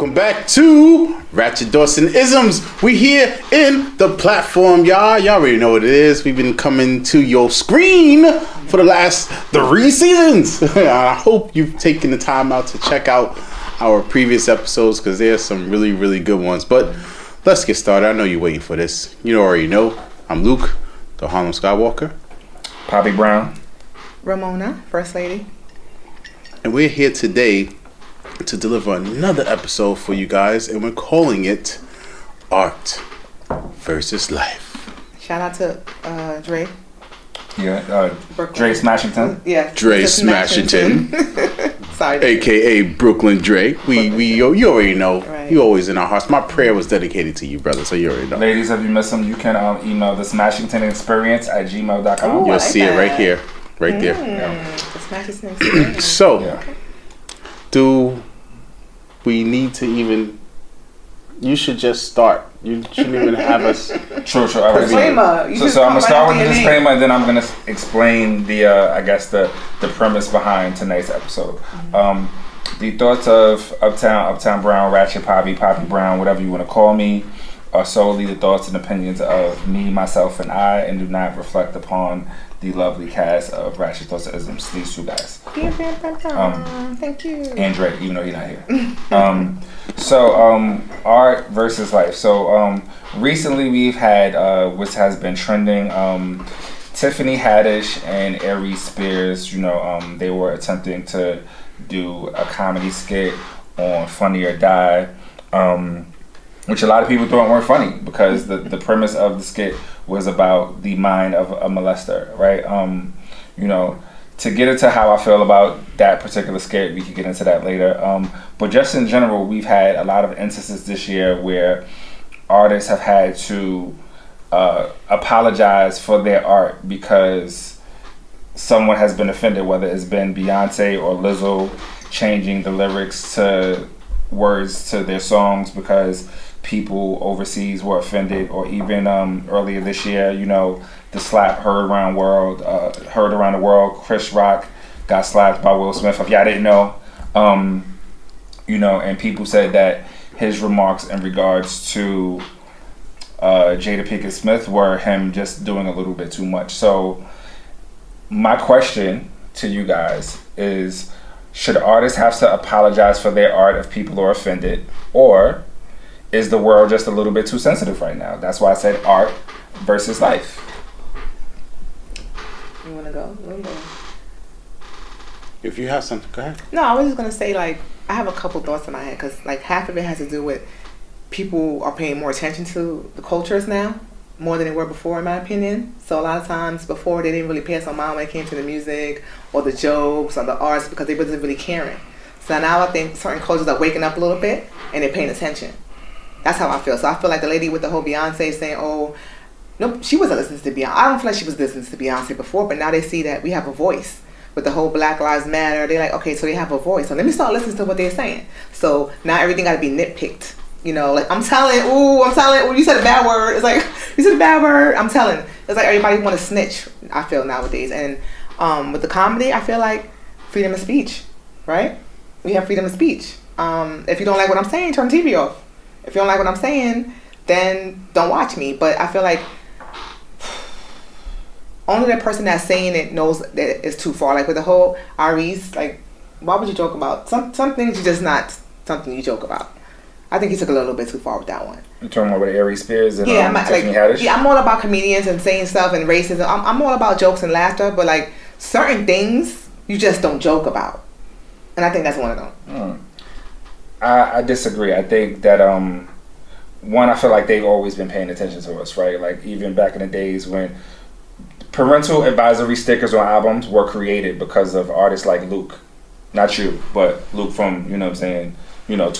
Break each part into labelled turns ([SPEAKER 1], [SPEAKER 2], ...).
[SPEAKER 1] Welcome back to Ratchet Dawson Isms. We here in the platform, y'all. Y'all already know what it is. We've been coming to your screen for the last 3 seasons. I hope you've taken the time out to check out our previous episodes because there's some really, really good ones. But let's get started. I know you're waiting for this. You already know. I'm Luke, the Harlem Skywalker.
[SPEAKER 2] Poppy Brown.
[SPEAKER 3] Ramona, First Lady.
[SPEAKER 1] And we're here today to deliver another episode for you guys, and we're calling it Art versus Life.
[SPEAKER 3] Shout out to Dre.
[SPEAKER 2] Yeah, Dre Smashington.
[SPEAKER 3] Yeah,
[SPEAKER 1] Dre Smashington.
[SPEAKER 3] Sorry,
[SPEAKER 1] AKA Brooklyn Dre. You already know.
[SPEAKER 3] Right.
[SPEAKER 1] You always in our hearts. My prayer was dedicated to you, brother, so you already know.
[SPEAKER 2] Ladies, if you miss them, you can email the smashingtonexperience@gmail.com.
[SPEAKER 3] Ooh,
[SPEAKER 1] You'll
[SPEAKER 3] like
[SPEAKER 1] see it right
[SPEAKER 3] that.
[SPEAKER 1] here. Right there.
[SPEAKER 3] The Smashington Experience.
[SPEAKER 1] So,
[SPEAKER 2] Yeah.
[SPEAKER 1] do we need to even... You should just start. You shouldn't even have us...
[SPEAKER 2] True. All right.
[SPEAKER 3] Disclaimer. You just
[SPEAKER 2] So I'm
[SPEAKER 3] come
[SPEAKER 2] gonna start
[SPEAKER 3] right
[SPEAKER 2] with the
[SPEAKER 3] after your
[SPEAKER 2] disclaimer, and then I'm gonna explain the the premise behind tonight's episode. The thoughts of Uptown Brown, Ratchet Poppy Brown, whatever you want to call me, are solely the thoughts and opinions of me, myself, and I, and do not reflect upon the lovely cast of Ratchet Thoughts and Isms, these two guys.
[SPEAKER 3] Thank you.
[SPEAKER 2] And Drake, even though he's not here. Art versus life. So recently we've had, which has been trending, Tiffany Haddish and Aries Spears, they were attempting to do a comedy skit on Funny or Die, which a lot of people thought weren't funny because the premise of the skit was about the mind of a molester, right? To get into how I feel about that particular skit, we could get into that later. But just in general, we've had a lot of instances this year where artists have had to apologize for their art because someone has been offended, whether it's been Beyonce or Lizzo changing the lyrics to words to their songs because people overseas were offended, or even earlier this year, the slap heard around the world. Chris Rock got slapped by Will Smith. If y'all didn't know, and people said that his remarks in regards to Jada Pinkett Smith were him just doing a little bit too much. So my question to you guys is, should artists have to apologize for their art if people are offended, or is the world just a little bit too sensitive right now? That's why I said art versus life.
[SPEAKER 3] You want to go?
[SPEAKER 1] If you have something, go ahead.
[SPEAKER 3] No, I was just going to say, I have a couple thoughts in my head because, half of it has to do with people are paying more attention to the cultures now, more than they were before, in my opinion. So a lot of times before, they didn't really pay us no mind when it came to the music or the jokes or the arts because they wasn't really caring. So now I think certain cultures are waking up a little bit and they're paying attention. That's how I feel. So I feel like the lady with the whole Beyonce saying, oh, no, she wasn't listening to Beyonce. I don't feel like she was listening to Beyonce before, but now they see that we have a voice. With the whole Black Lives Matter, they're like, okay, so they have a voice. So let me start listening to what they're saying. So now everything got to be nitpicked. I'm telling, you said a bad word. It's like, you said a bad word. I'm telling. It's like everybody want to snitch, I feel, nowadays. And with the comedy, I feel like freedom of speech, right? We have freedom of speech. If you don't like what I'm saying, turn the TV off. If you don't like what I'm saying, then don't watch me. But I feel like only the person that's saying it knows that it's too far. Like with the whole Aries, why would you joke about some things? You just not something you joke about. I think he took a little bit too far with that one.
[SPEAKER 2] You're talking about with Aries Spears and
[SPEAKER 3] Tiffany
[SPEAKER 2] Haddish?
[SPEAKER 3] Yeah, I'm all about comedians and saying stuff and racism. I'm all about jokes and laughter, but certain things you just don't joke about. And I think that's one of them.
[SPEAKER 2] I disagree. I think that one, I feel like they've always been paying attention to us, right? Even back in the days when parental advisory stickers on albums were created because of artists like Luke. Not you, but Luke from, Two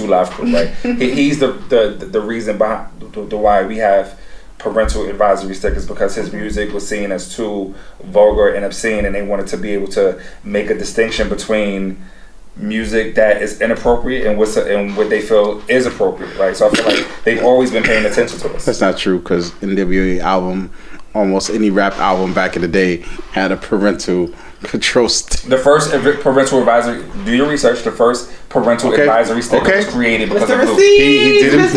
[SPEAKER 2] Live Crew, right? He's the reason behind the why we have parental advisory stickers, because his music was seen as too vulgar and obscene, and they wanted to be able to make a distinction between music that is inappropriate and what they feel is appropriate, right? So I feel like they've always been paying attention to us.
[SPEAKER 1] That's not true, because NWA album almost any rap album back in the day had a parental control
[SPEAKER 2] The first parental advisory. Do your research. The first parental advisory sticker was created because
[SPEAKER 3] Mr.
[SPEAKER 2] of Luke.
[SPEAKER 1] He didn't.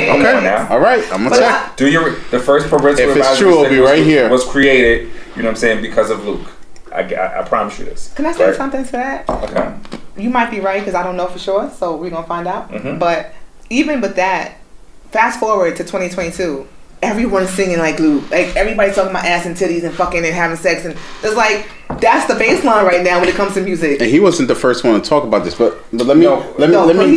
[SPEAKER 2] Come on now.
[SPEAKER 1] All right, I'm gonna check.
[SPEAKER 2] The first parental
[SPEAKER 1] If it's
[SPEAKER 2] advisory
[SPEAKER 1] true, it'll be right here.
[SPEAKER 2] was created. You know what I'm saying? Because of Luke. I promise you this.
[SPEAKER 3] Can I say something to that?
[SPEAKER 2] Okay.
[SPEAKER 3] You might be right because I don't know for sure, so we're gonna find out.
[SPEAKER 2] Mm-hmm.
[SPEAKER 3] But even with that, fast forward to 2022, everyone's singing like Luke. Like everybody's talking about ass and titties and fucking and having sex, and it's like that's the baseline right now when it comes to music.
[SPEAKER 1] And he wasn't the first one to talk about this, but let
[SPEAKER 3] He's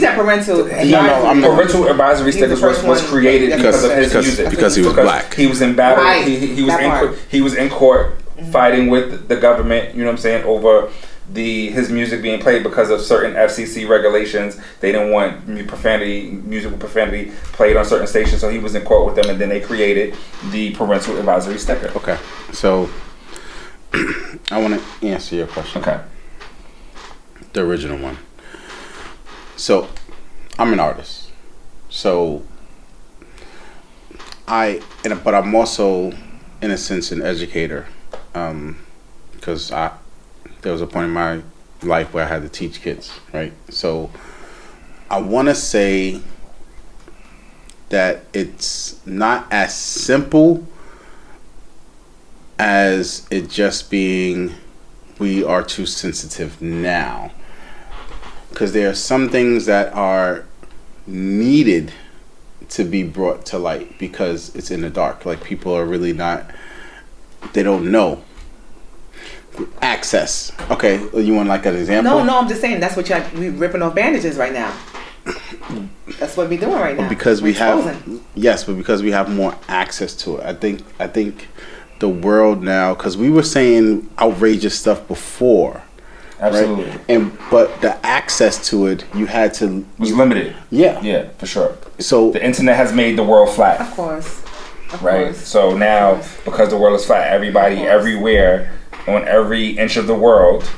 [SPEAKER 1] me.
[SPEAKER 3] at parental.
[SPEAKER 1] I'm not.
[SPEAKER 2] Parental advisory stickers was created because of his music.
[SPEAKER 1] Because he was black.
[SPEAKER 2] He was in battle.
[SPEAKER 3] Right.
[SPEAKER 2] He was in court fighting with the government. You know what I'm saying, over his music being played because of certain FCC regulations. They didn't want music with profanity played on certain stations, so he was in court with them, and then they created the parental advisory sticker.
[SPEAKER 1] Okay, so I want to answer your question.
[SPEAKER 2] Okay.
[SPEAKER 1] The original one. So I'm an artist. So but I'm also, in a sense, an educator, because there was a point in my life where I had to teach kids, right? So I want to say that it's not as simple as it just being we are too sensitive now, because there are some things that are needed to be brought to light because it's in the dark. Like people are really not, they don't know. Access. Okay, you want like an example?
[SPEAKER 3] No, I'm just saying that's what we ripping off bandages right now. That's what we're doing right now.
[SPEAKER 1] Because we have, yes, but because we have more access to it. I think the world now, because we were saying outrageous stuff before.
[SPEAKER 2] Absolutely.
[SPEAKER 1] Right? But the access to it, you had to
[SPEAKER 2] was limited.
[SPEAKER 1] Yeah,
[SPEAKER 2] for sure.
[SPEAKER 1] So
[SPEAKER 2] the internet has made the world flat.
[SPEAKER 3] Of course.
[SPEAKER 2] Right. So now, because the world is flat, everybody everywhere on every inch of the world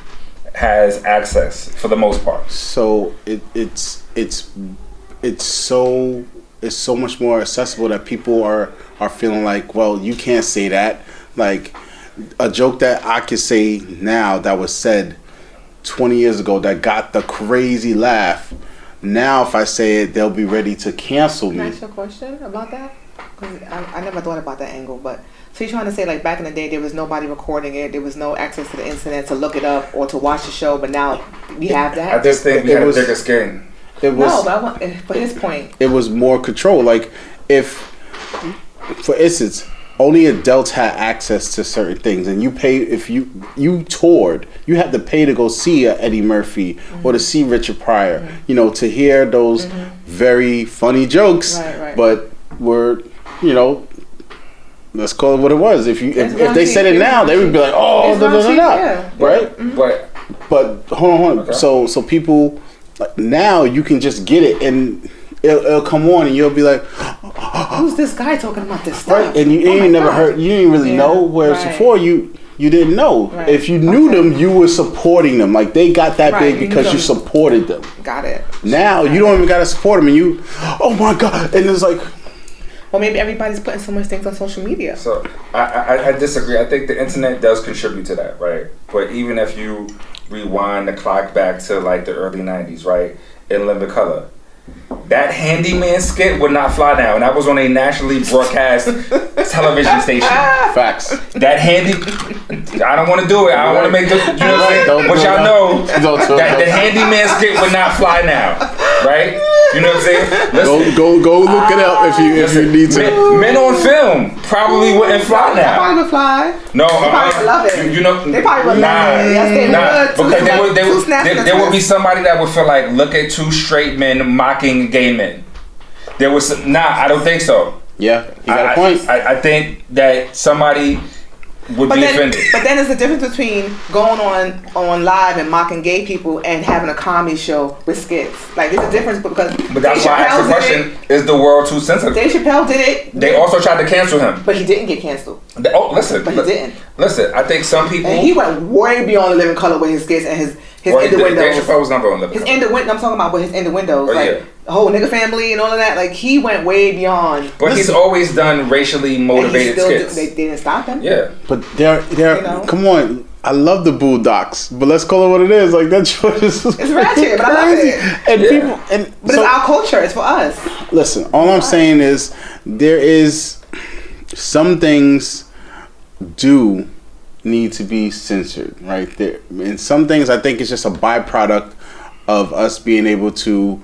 [SPEAKER 2] has access for the most part.
[SPEAKER 1] So it's so much more accessible that people are feeling like, well, you can't say that. Like a joke that I could say now that was said 20 years ago that got the crazy laugh. Now if I say it, they'll be ready to cancel me.
[SPEAKER 3] Can I ask you a question about that? Because I never thought about that angle, but so you're trying to say like back in the day there was nobody recording it, there was no access to the internet to look it up or to watch the show, but now we have that.
[SPEAKER 2] I just think we had a thicker skin.
[SPEAKER 3] But his point.
[SPEAKER 1] It was more control. Like if, for instance, only adults had access to certain things, and you pay if you toured, you had to pay to go see Eddie Murphy or to see Richard Pryor, to hear those very funny jokes.
[SPEAKER 3] Right.
[SPEAKER 1] But let's call it what it was. If they said it now, they would be like, oh, right? But hold on. Okay. So people now you can just get it and it'll come on and you'll be like,
[SPEAKER 3] who's this guy talking about this stuff?
[SPEAKER 1] Right, and you ain't never heard, you didn't really know. Whereas before you didn't know. Right. If you knew them, you were supporting them. Like they got that big because you supported them.
[SPEAKER 3] Got it.
[SPEAKER 1] Now you don't even gotta support them, and you, oh my god, and it's like.
[SPEAKER 3] Well, maybe everybody's putting so much things on social media.
[SPEAKER 2] So I disagree. I think the internet does contribute to that, right? But even if you rewind the clock back to like the early 90s, right, in Living Color, that handyman skit would not fly now, and that was on a nationally broadcast television station.
[SPEAKER 1] Facts.
[SPEAKER 2] That I don't want to do it. I don't want to make the, you know what I'm saying? But y'all know that the handyman skit would not fly now, right? You know what I'm saying? Listen,
[SPEAKER 1] go look it up if you need to.
[SPEAKER 2] Men on film probably wouldn't fly now.
[SPEAKER 3] Probably would fly.
[SPEAKER 2] No,
[SPEAKER 3] they probably would love it.
[SPEAKER 2] You know,
[SPEAKER 3] they probably would love it.
[SPEAKER 2] Because there would be somebody that would feel like, look at two straight men mocking gay men. There was I don't think so.
[SPEAKER 1] Yeah, you got a point.
[SPEAKER 2] I think that somebody would be offended.
[SPEAKER 3] But then there's a difference between going on live and mocking gay people and having a comedy show with skits. Like there's a difference because.
[SPEAKER 2] But that's why I asked the question: is the world too sensitive?
[SPEAKER 3] Dave Chappelle did it.
[SPEAKER 2] They also tried to cancel him,
[SPEAKER 3] but he didn't get canceled.
[SPEAKER 2] Listen.
[SPEAKER 3] But he didn't.
[SPEAKER 2] Listen, I think some people.
[SPEAKER 3] And he went way beyond the Living Color with his skits and His
[SPEAKER 2] Dave
[SPEAKER 3] innuendos.
[SPEAKER 2] Chappelle was number 11.
[SPEAKER 3] His innuendo. I'm talking about, but his innuendos,
[SPEAKER 2] Oh,
[SPEAKER 3] like
[SPEAKER 2] yeah.
[SPEAKER 3] the whole nigga family and all of that. Like he went way beyond.
[SPEAKER 2] But he's always done racially
[SPEAKER 3] And he
[SPEAKER 2] motivated
[SPEAKER 3] still
[SPEAKER 2] skits.
[SPEAKER 3] they didn't stop him.
[SPEAKER 2] Yeah.
[SPEAKER 1] But they're
[SPEAKER 3] You know?
[SPEAKER 1] come on. I love the Boondocks, but let's call it what it is. Like that choice is
[SPEAKER 3] It's ratchet, but I love
[SPEAKER 1] crazy.
[SPEAKER 3] it.
[SPEAKER 1] And
[SPEAKER 2] Yeah.
[SPEAKER 1] people and
[SPEAKER 3] But
[SPEAKER 1] so,
[SPEAKER 3] it's our culture. It's for us.
[SPEAKER 1] listen, all I'm saying is there is some things do need to be censored, right there. And some things I think is just a byproduct of us being able to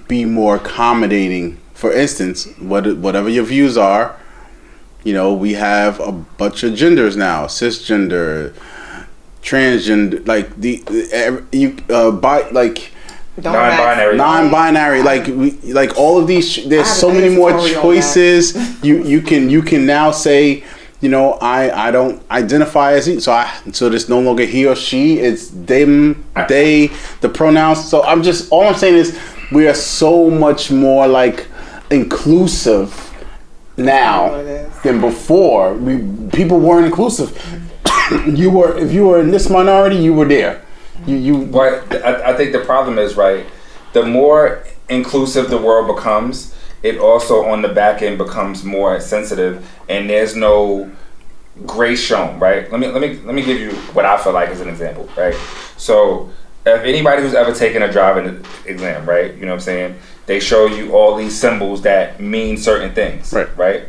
[SPEAKER 1] be more accommodating. For instance, whatever your views are, you know, we have a bunch of genders now: cisgender, transgender, like
[SPEAKER 3] Don't
[SPEAKER 2] Non-binary.
[SPEAKER 1] non-binary, like all of these. There's
[SPEAKER 3] I have
[SPEAKER 1] so
[SPEAKER 3] a
[SPEAKER 1] many more
[SPEAKER 3] tutorial on
[SPEAKER 1] choices. you can now say, you know, I don't identify as he, so there's no longer he or she. It's them, they, the pronouns. So all I'm saying is we are so much more like inclusive now
[SPEAKER 3] That's what it is.
[SPEAKER 1] than before. People weren't inclusive. If you were in this minority, you were there.
[SPEAKER 2] But I think the problem is, right, the more inclusive the world becomes, it also on the back end becomes more sensitive, and there's no grace shown, right? Let me give you what I feel like as an example, right? So if anybody who's ever taken a driving exam, right, you know what I'm saying, they show you all these symbols that mean certain things, right?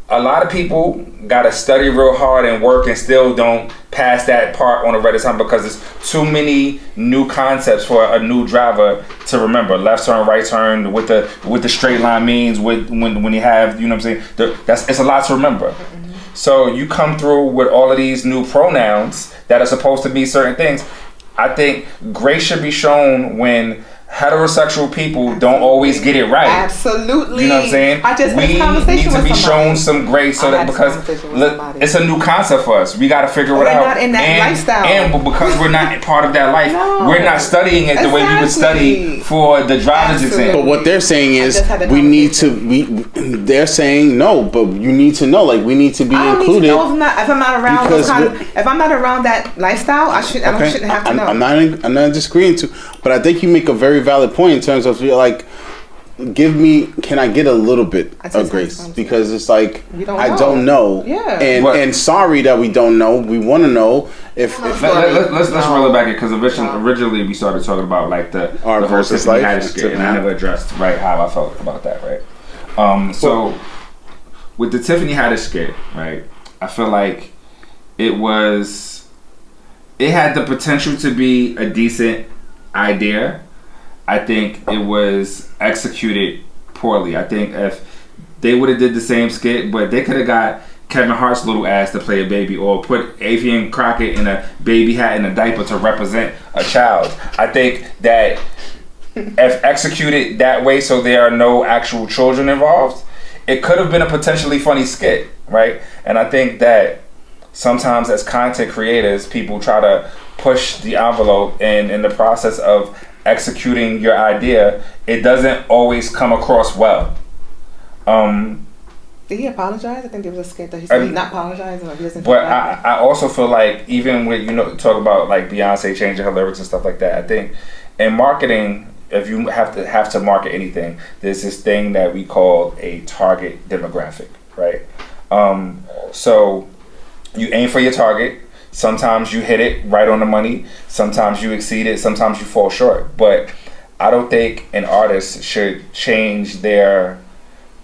[SPEAKER 2] A lot of people gotta study real hard and work and still don't pass that part on the regular time because there's too many new concepts for a new driver to remember. Left turn, right turn, what the straight line means, when you have, you know what I'm saying. It's a lot to remember. So you come through with all of these new pronouns that are supposed to be certain things. I think grace should be shown when heterosexual people don't always get it right.
[SPEAKER 3] Absolutely.
[SPEAKER 2] You know what I'm saying?
[SPEAKER 3] I just had
[SPEAKER 2] we
[SPEAKER 3] this conversation
[SPEAKER 2] need to
[SPEAKER 3] with
[SPEAKER 2] be
[SPEAKER 3] somebody.
[SPEAKER 2] shown some grace so
[SPEAKER 3] I
[SPEAKER 2] that
[SPEAKER 3] had this
[SPEAKER 2] because
[SPEAKER 3] conversation with
[SPEAKER 2] look,
[SPEAKER 3] somebody.
[SPEAKER 2] it's a new concept for us. We got to figure it
[SPEAKER 3] We're
[SPEAKER 2] out.
[SPEAKER 3] not in that lifestyle.
[SPEAKER 2] And because we're not part of that life,
[SPEAKER 3] No.
[SPEAKER 2] we're not studying it the way we would study
[SPEAKER 3] Exactly.
[SPEAKER 2] for the driver's
[SPEAKER 3] Absolutely.
[SPEAKER 2] exam.
[SPEAKER 1] But what they're saying is
[SPEAKER 3] just had that
[SPEAKER 1] we need to. They're saying no, but you need to know. Like we need to be
[SPEAKER 3] I don't
[SPEAKER 1] included.
[SPEAKER 3] need to know if I'm not around
[SPEAKER 1] Because
[SPEAKER 3] if I'm not around that lifestyle. I shouldn't have to know.
[SPEAKER 1] I'm not disagreeing to, but I think you make a very valid point in terms of like, can I get a little bit
[SPEAKER 3] I just
[SPEAKER 1] of
[SPEAKER 3] had
[SPEAKER 1] grace?
[SPEAKER 3] something.
[SPEAKER 1] Because it's like
[SPEAKER 3] You don't
[SPEAKER 1] I
[SPEAKER 3] know.
[SPEAKER 1] don't know.
[SPEAKER 3] Yeah.
[SPEAKER 1] And sorry that we don't know. We want to know if
[SPEAKER 2] Let's roll it back in because originally we started talking about like the
[SPEAKER 1] Art
[SPEAKER 2] whole
[SPEAKER 1] versus
[SPEAKER 2] Tiffany
[SPEAKER 1] life.
[SPEAKER 2] Haddish skit, and I never addressed right how I felt about that, right? So with the Tiffany Haddish skit, right, I feel like it had the potential to be a decent idea. I think it was executed poorly. I think if they would have did the same skit, but they could have got Kevin Hart's little ass to play a baby, or put Avian Crockett in a baby hat and a diaper to represent a child. I think that if executed that way, so there are no actual children involved, it could have been a potentially funny skit, right? And I think that sometimes as content creators, people try to push the envelope, and in the process of executing your idea, it doesn't always come across well.
[SPEAKER 3] Did he apologize? I think there was a skit that he said he's not apologizing or he doesn't.
[SPEAKER 2] But I also feel like even when talk about like Beyonce changing her lyrics and stuff like that, I think in marketing, if you have to market anything, there's this thing that we call a target demographic, right? So you aim for your target. Sometimes you hit it right on the money. Sometimes you exceed it. Sometimes you fall short. But I don't think an artist should change their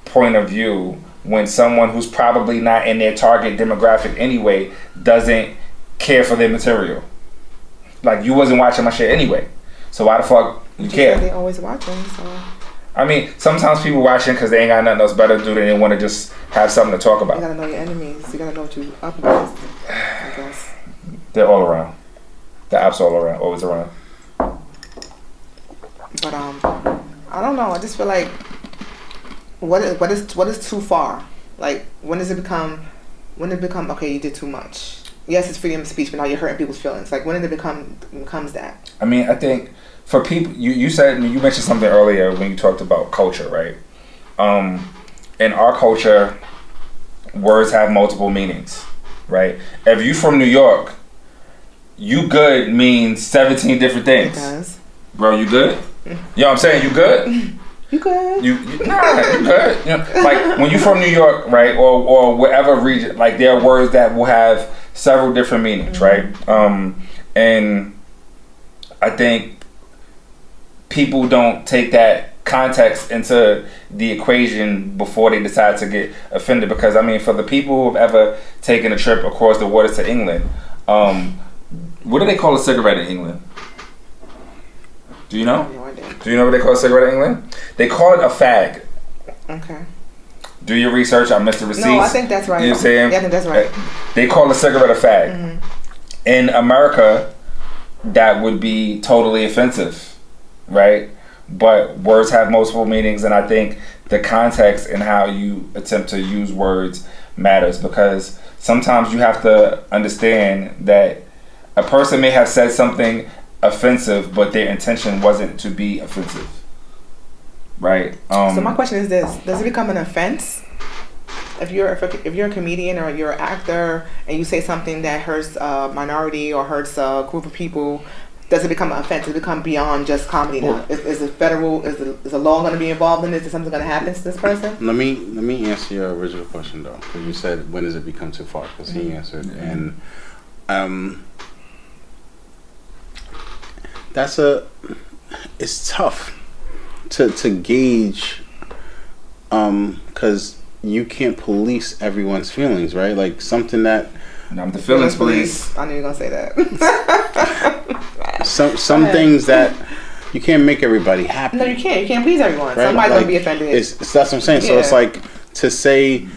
[SPEAKER 2] point of view when someone who's probably not in their target demographic anyway doesn't care for their material. Like, you wasn't watching my shit anyway, so why the fuck you care?
[SPEAKER 3] They always watching, so.
[SPEAKER 2] I mean, sometimes people watching because they ain't got nothing else better to do. They want to just have something to talk
[SPEAKER 3] You
[SPEAKER 2] about.
[SPEAKER 3] gotta know your enemies. You gotta know what you up against, I guess.
[SPEAKER 2] They're all around. The app's all around, always around.
[SPEAKER 3] But I don't know. I just feel like what is too far? Like, when did it become okay? You did too much. Yes, it's freedom of speech, but now you're hurting people's feelings. Like, when did it becomes that?
[SPEAKER 2] I mean, I think for people, you mentioned something earlier when you talked about culture, right? In our culture, words have multiple meanings, right? If you from New York, you good means 17 different
[SPEAKER 3] It
[SPEAKER 2] things.
[SPEAKER 3] does.
[SPEAKER 2] Bro, you good? You know what I'm saying? You good?
[SPEAKER 3] You good?
[SPEAKER 2] You good? You know, like when you from New York, right, or whatever region, like there are words that will have several different meanings, right? And I think people don't take that context into the equation before they decide to get offended. Because I mean, for the people who have ever taken a trip across the water to England, what do they call a cigarette in England? Do you know?
[SPEAKER 3] No idea.
[SPEAKER 2] Do you know what they call a cigarette in England? They call it a fag.
[SPEAKER 3] Okay.
[SPEAKER 2] Do your research. I missed the receipts.
[SPEAKER 3] No, I think that's right.
[SPEAKER 2] You know what I'm saying?
[SPEAKER 3] Yeah, I think that's right.
[SPEAKER 2] They call a cigarette a fag. In America, that would be totally offensive, right? But words have multiple meanings, and I think the context and how you attempt to use words matters, because sometimes you have to understand that a person may have said something offensive, but their intention wasn't to be offensive, right?
[SPEAKER 3] So my question is this: does it become an offense if you're a comedian or you're an actor and you say something that hurts a minority or hurts a group of people? Does it become an offense? Does it become beyond just comedy now? Is it federal? Is the law going to be involved in this? Is something going to happen to this person?
[SPEAKER 1] Let me answer your original question though, because you said when does it become too far? Because he answered, and it's tough to gauge, because you can't police everyone's feelings, right? Like something that
[SPEAKER 2] I'm the feelings police.
[SPEAKER 3] I knew you were gonna say that.
[SPEAKER 1] some things that you can't make everybody happy.
[SPEAKER 3] No, you can't. You can't please everyone.
[SPEAKER 1] Right?
[SPEAKER 3] Somebody's
[SPEAKER 1] Like,
[SPEAKER 3] gonna be offended.
[SPEAKER 1] It's that's what I'm saying. So it's like to say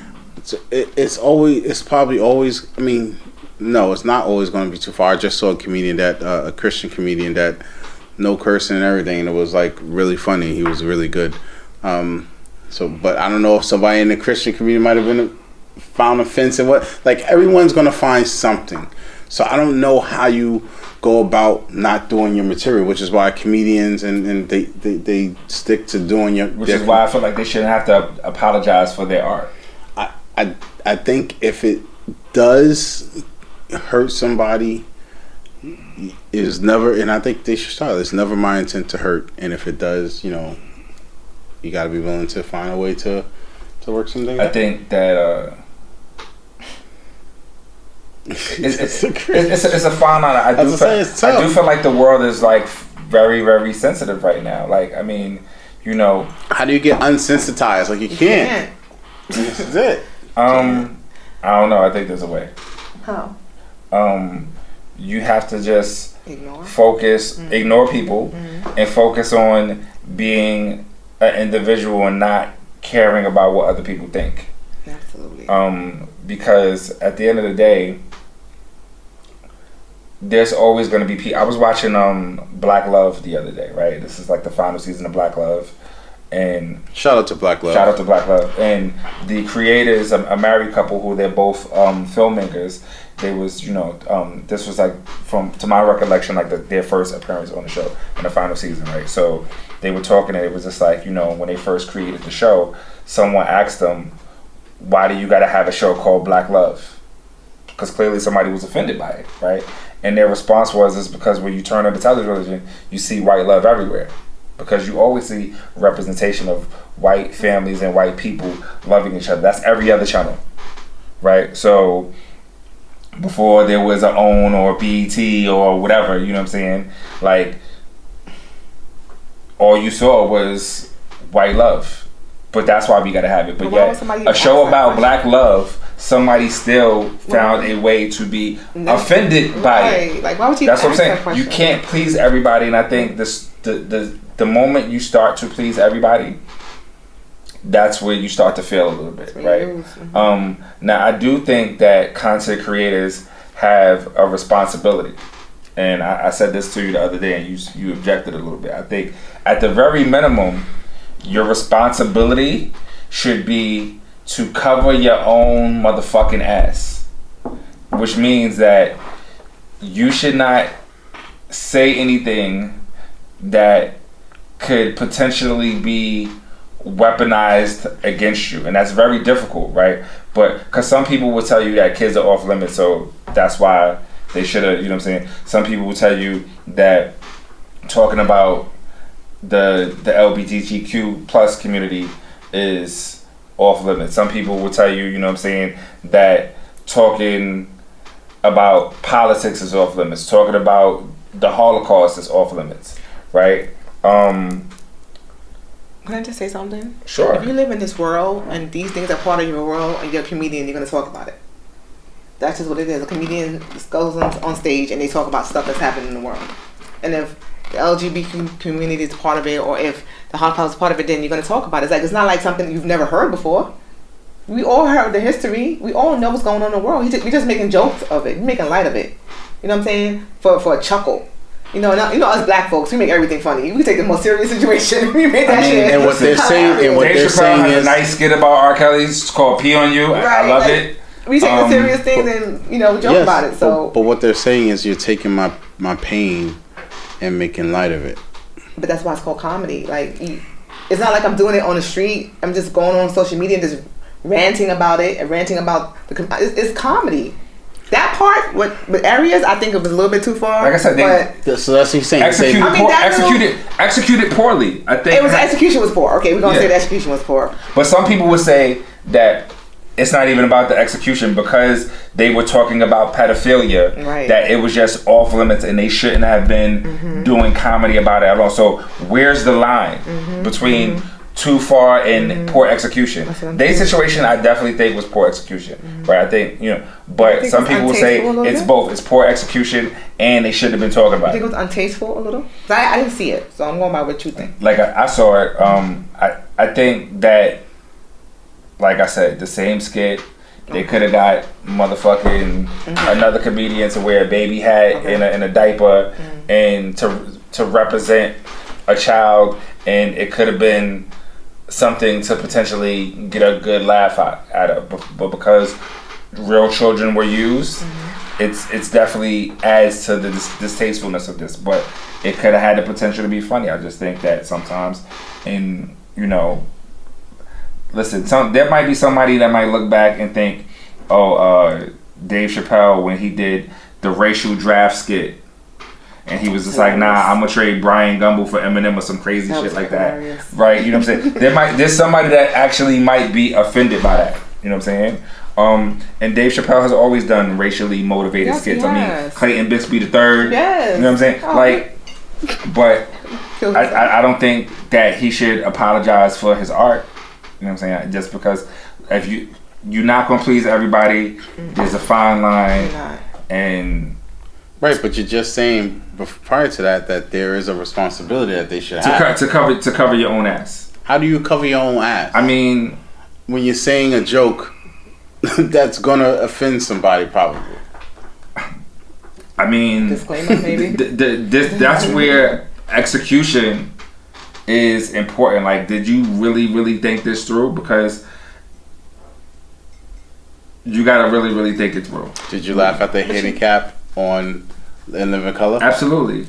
[SPEAKER 1] it's probably always. I mean, no, it's not always going to be too far. I just saw a comedian a Christian comedian that no cursing and everything, and it was like really funny. He was really good. But I don't know if somebody in the Christian community might have found offensive. What, like, everyone's gonna find something. So I don't know how you go about not doing your material, which is why comedians and they stick to doing
[SPEAKER 2] which is why I feel like they shouldn't have to apologize for their art.
[SPEAKER 1] I think if it does hurt somebody, is never, and I think they should start. It's never my intent to hurt, and if it does, you got to be willing to find a way to work something out.
[SPEAKER 2] I think that it's a fine line. I do feel like the world is like very, very sensitive right now. Like, I mean,
[SPEAKER 1] how do you get unsensitized? Like, you can't. This is it.
[SPEAKER 2] I don't know. I think there's a way.
[SPEAKER 3] How?
[SPEAKER 2] You have to just
[SPEAKER 3] Ignore
[SPEAKER 2] people, and focus on being an individual and not caring about what other people think.
[SPEAKER 3] Absolutely.
[SPEAKER 2] Because at the end of the day, there's always going to be people. I was watching Black Love the other day, right? This is like the final season of Black Love. And
[SPEAKER 1] shout out to Black Love.
[SPEAKER 2] And the creators, a married couple who they're both filmmakers. They was, this was like, to my recollection, like their first appearance on the show in the final season, right? So they were talking, and it was just like, when they first created the show, someone asked them, "Why do you got to have a show called Black Love?" Because clearly somebody was offended by it, right? And their response was, "It's because when you turn on the television, you see white love everywhere." Because you always see representation of white families and white people loving each other. That's every other channel, right? So before there was a OWN or BET or whatever, you know what I'm saying? Like, all you saw was white love. But that's why we gotta have it. But yet, a show about Black love, somebody still found a way to be offended by it.
[SPEAKER 3] Like, why would you?
[SPEAKER 2] That's what I'm saying. You can't please everybody, and I think the moment you start to please everybody, that's where you start to fail a little bit, right? Now, I do think that content creators have a responsibility, and I said this to you the other day, and you objected a little bit. I think at the very minimum, your responsibility should be to cover your own motherfucking ass, which means that you should not say anything that could potentially be weaponized against you, and that's very difficult, right? But because some people will tell you that kids are off limits, so that's why They should have, you know what I'm saying? Some people will tell you that talking about the LGBTQ plus community is off limits. Some people will tell you, you know what I'm saying, that talking about politics is off limits. Talking about the Holocaust is off limits, right?
[SPEAKER 3] Can I just say something?
[SPEAKER 2] Sure.
[SPEAKER 3] If you live in this world and these things are part of your world and you're a comedian, you're going to talk about it. That's just what it is. A comedian just goes on stage and they talk about stuff that's happening in the world. And if the LGBT community is part of it, or if the Holocaust is part of it, then you're going to talk about it. It's not like something you've never heard before. We all heard the history. We all know what's going on in the world. We're just making jokes of it. We're making light of it. You know what I'm saying? For a chuckle. You know us black folks, we make everything funny. We take the most serious situation. We make that shit.
[SPEAKER 1] And what they're saying,
[SPEAKER 2] Dave Chappelle has a nice skit about R. Kelly's. It's called "Pee on You." I love it.
[SPEAKER 3] We take the serious things and we joke about it. So,
[SPEAKER 1] but what they're saying is you're taking my pain and making light of it.
[SPEAKER 3] But that's why it's called comedy. Like, it's not like I'm doing it on the street. I'm just going on social media and just ranting about it and ranting about it's comedy. That part with areas, I think it was a little bit too far.
[SPEAKER 2] Like I said,
[SPEAKER 1] so that's what he's saying.
[SPEAKER 2] Executed poorly. I think
[SPEAKER 3] execution was poor. Okay, we're gonna say the execution was poor.
[SPEAKER 2] But some people would say that it's not even about the execution because they were talking about pedophilia.
[SPEAKER 3] Right.
[SPEAKER 2] That it was just off limits and they shouldn't have been doing comedy about it at all. So where's the line between too far and poor execution? Their situation, I definitely think, was poor execution. Right? I think, but some people will say it's both. It's poor execution and they shouldn't have been talking about it.
[SPEAKER 3] You think it was untasteful a little? I didn't see it, so I'm going by what you think.
[SPEAKER 2] Like I saw it. I think that, like I said, the same skit, they could have got motherfucking another comedian to wear a baby hat in a diaper and to represent a child, and it could have been something to potentially get a good laugh out of. But because real children were used, it's definitely adds to the distastefulness of this. But it could have had the potential to be funny. I just think that sometimes, listen, there might be somebody that might look back and think, Dave Chappelle, when he did the racial draft skit, and he was just like, nah, I'm gonna trade Brian Gumble for Eminem or some crazy shit like
[SPEAKER 3] hilarious.
[SPEAKER 2] That. Right? You know what I'm saying? There's somebody that actually might be offended by that. You know what I'm saying? And Dave Chappelle has always done racially motivated skits. I mean, Clayton Bixby III.
[SPEAKER 3] Yes.
[SPEAKER 2] You know what I'm saying? But I don't think that he should apologize for his art. You know what I'm saying? Just because if you're not gonna please everybody, there's a fine line, and
[SPEAKER 1] right. But you're just saying prior to that there is a responsibility that they should have
[SPEAKER 2] to cover your own ass.
[SPEAKER 1] How do you cover your own ass?
[SPEAKER 2] I mean,
[SPEAKER 1] when you're saying a joke that's gonna offend somebody, probably.
[SPEAKER 2] I mean,
[SPEAKER 3] disclaimer maybe.
[SPEAKER 2] That's where execution is important. Like, did you really think this through? Because you gotta really think it through.
[SPEAKER 1] Did you laugh at the handicap on In Living Color?
[SPEAKER 2] Absolutely.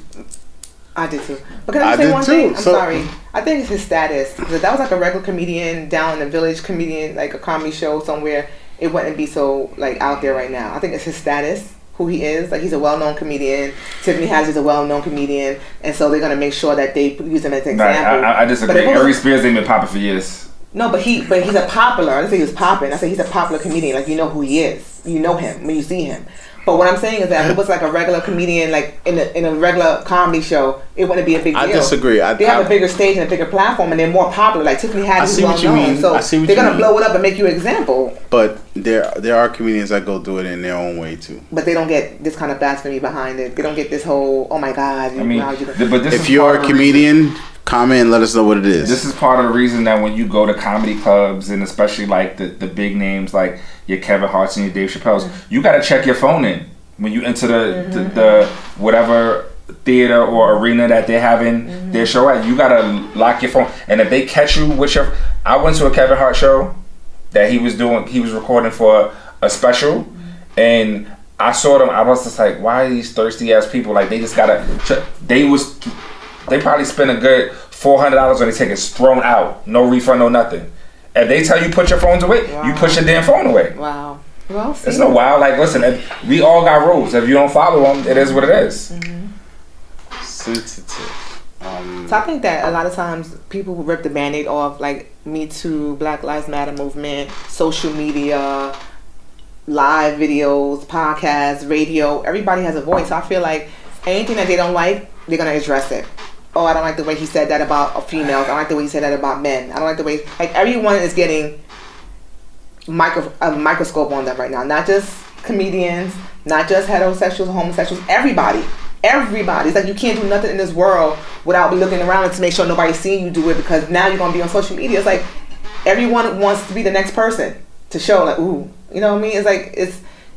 [SPEAKER 3] I did too. But can I say one thing? I'm sorry. I think it's his status. Because that was like a regular comedian down in the village, comedian, like a comedy show somewhere. It wouldn't be so like out there right now. I think it's his status, who he is. Like, he's a well-known comedian. Tiffany Haddish is a well-known comedian, and so they're gonna make sure that they use him as an example.
[SPEAKER 2] I disagree. Ari Spears ain't been popping for years.
[SPEAKER 3] No, but he's a popular. I didn't say he was popping. I said he's a popular comedian. Like, you know who he is. You know him when you see him. But what I'm saying is that if it was like a regular comedian, like in a regular comedy show, it wouldn't be a big deal.
[SPEAKER 1] I disagree. They
[SPEAKER 3] have a bigger stage and a bigger platform, and they're more popular. Like Tiffany Haddish is well known, so they're gonna blow it up and make you an example.
[SPEAKER 1] But there are comedians that go do it in their own way too.
[SPEAKER 3] But they don't get this kind of blasphemy behind it. They don't get this whole, oh my God.
[SPEAKER 1] If you're a comedian, comment and let us know what it is.
[SPEAKER 2] This is part of the reason that when you go to comedy clubs, and especially like the big names like your Kevin Hart's and your Dave Chappelle's, you got to check your phone in when you enter the whatever theater or arena that they're having their show at. You got to lock your phone, and if they catch you with your, I went to a Kevin Hart show that he was recording for a special, and I saw them. I was just like, why are these thirsty ass people? Like, they just gotta. They probably spent a good $400 on the tickets, thrown out, no refund, no nothing. If they tell you put your phones away, you put your damn phone away.
[SPEAKER 3] Wow. Well, see.
[SPEAKER 2] It's no wild. Like, listen, we all got rules. If you don't follow them, it is what it is.
[SPEAKER 1] Sensitive.
[SPEAKER 3] So I think that a lot of times people who rip the Band-Aid off, like Me Too, Black Lives Matter movement, social media, live videos, podcasts, radio, everybody has a voice. So I feel like anything that they don't like, they're going to address it. Oh, I don't like the way he said that about females. I don't like the way he said that about men. I don't like the way... Like, everyone is getting a microscope on them right now. Not just comedians, not just heterosexuals, homosexuals, everybody. Everybody. It's like you can't do nothing in this world without looking around and to make sure nobody's seeing you do it, because now you're going to be on social media. It's like everyone wants to be the next person to show, like, ooh. You know what I mean? It's like,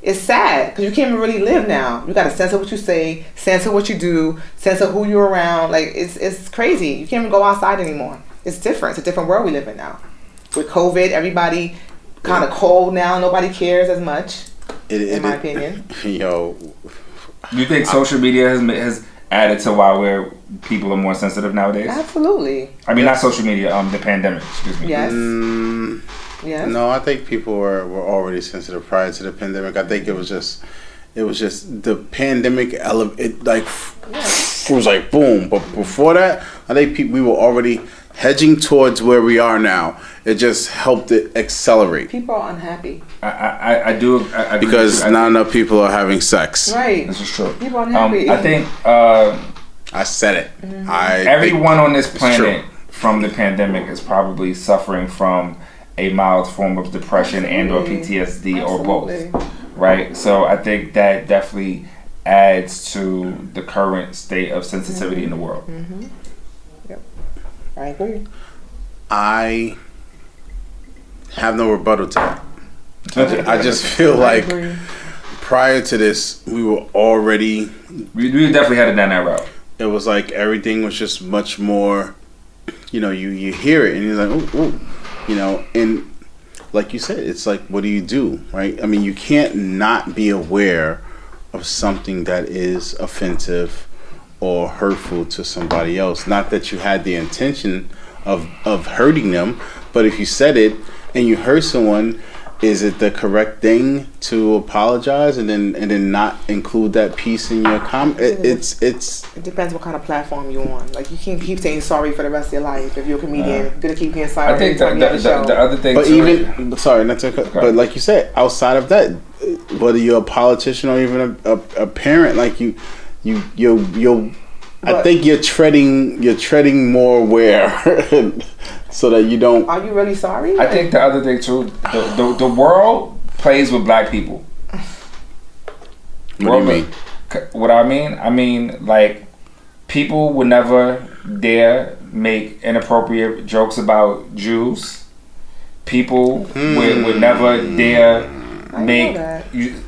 [SPEAKER 3] it's sad because you can't even really live now. You got to censor what you say, censor what you do, censor who you're around. Like, it's crazy. You can't even go outside anymore. It's different. It's a different world we live in now. With COVID, everybody kind of cold now. Nobody cares as much, in my opinion.
[SPEAKER 1] Yo.
[SPEAKER 2] You think social media has added to why people are more sensitive nowadays?
[SPEAKER 3] Absolutely.
[SPEAKER 2] I mean, not social media, the pandemic, excuse me.
[SPEAKER 3] Yes. Yes.
[SPEAKER 1] No, I think people were already sensitive prior to the pandemic. I think it was just the pandemic. It was like boom. But before that, I think we were already hedging towards where we are now. It just helped it accelerate.
[SPEAKER 3] People are unhappy.
[SPEAKER 2] I do.
[SPEAKER 1] Because not enough people are having sex.
[SPEAKER 3] Right.
[SPEAKER 2] This is true.
[SPEAKER 3] People are unhappy.
[SPEAKER 2] I think.
[SPEAKER 1] I said it.
[SPEAKER 3] Mm-hmm.
[SPEAKER 2] Everyone on this planet from the pandemic is probably suffering from a mild form of depression and or PTSD or both, right? So I think that definitely adds to the current state of sensitivity in the world.
[SPEAKER 3] Mm-hmm. Yep, I agree.
[SPEAKER 1] I have no rebuttal to that. I just feel like prior to this, we were already...
[SPEAKER 2] We definitely had it down that route.
[SPEAKER 1] It was like everything was just much more, you hear it and you're like, ooh. And like you said, it's like, what do you do, right? I mean, you can't not be aware of something that is offensive or hurtful to somebody else. Not that you had the intention of hurting them, but if you said it and you hurt someone, is it the correct thing to apologize and then not include that piece in your comment? It
[SPEAKER 3] depends what kind of platform you're on. Like, you can't keep saying sorry for the rest of your life. If you're a comedian, you're gonna keep being sorry.
[SPEAKER 2] I think the other thing.
[SPEAKER 1] But but like you said, outside of that, whether you're a politician or even a parent, like you. I think you're treading more aware. So that you don't...
[SPEAKER 3] Are you really sorry?
[SPEAKER 2] I think the other thing too, the world plays with black people.
[SPEAKER 1] What do you mean?
[SPEAKER 2] What I mean, like, people would never dare make inappropriate jokes about Jews. People would never dare make